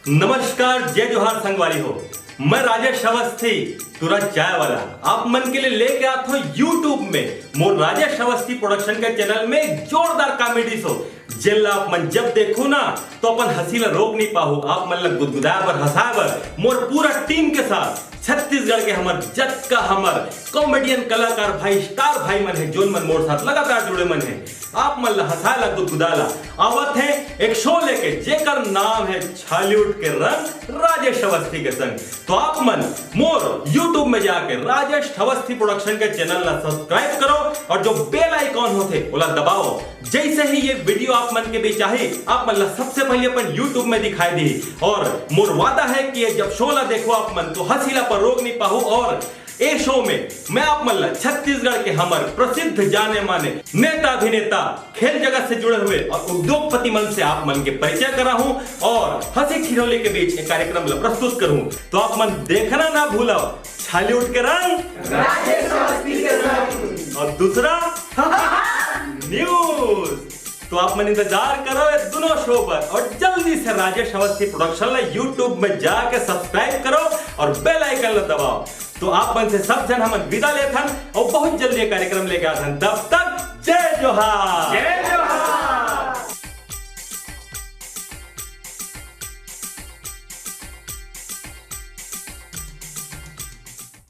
नमस्कार, जय जोहार संगवारी हो। मैं राजेश अवस्थी तुरंत चाय वाला आप मन के लिए लेके आता हूँ यूट्यूब में मोर राजेश अवस्थी प्रोडक्शन के चैनल में एक जोरदार कॉमेडी शो जिला आप मन जब देखो ना तो अपन हंसी ला रोक नहीं पाओ। आप मन लग गुदगुदाए बर हंसाए बर मोर पूरा टीम के साथ छत्तीसगढ़ के हमर जग का हमर कॉमेडियन कलाकार भाई स्टार भाई मन है जोन मन मोर साथ लगातार जुड़े मन है। आप मन ला हंसाए ला गुदगुदाए ला आवत है एक शो लेके जेकर नाम है छालीवुड के रंग राजेश अवस्थी के संग। तो आप मन मोर यूट्यूब में जाके राजेश अवस्थी प्रोडक्शन के चैनल ला सब्सक्राइब करो और जो बेल आइकॉन होते ओला दबाओ। जैसे ही ये वीडियो आप मन के बीच आही आप मन ला सबसे पहले अपन यूट्यूब में दिखाई दी और मोर वादा है कि ये जब शो ला देखो आप मन तो हंसी ला पर रोक नहीं पाओ। और ए शो में मैं आप मन ला छत्तीसगढ़ के हमर प्रसिद्ध जाने माने नेता अभिनेता खेल जगत से जुड़े हुए और उद्योगपति मन से आप मन के परिचय करा हूं और हंसी खिलौने के बीच एक कार्यक्रम ला प्रस्तुत करूं। तो आप मन देखना ना भूलो छालीवुड के रंग राजेश अवस्थी के संग। और दूसरा न्यूज। तो आप मन इंतजार करो ये दोनों शो पर और जल्दी से राजेश अवस्थी प्रोडक्शन ला यूट्यूब में जाके सब्सक्राइब करो और बेल आइकन ला दबाओ। तो आप मन से सब जन हम विदा लेथन और बहुत जल्दी ये कार्यक्रम लेके आथन। तब तक जय जोहार। जय जोहार।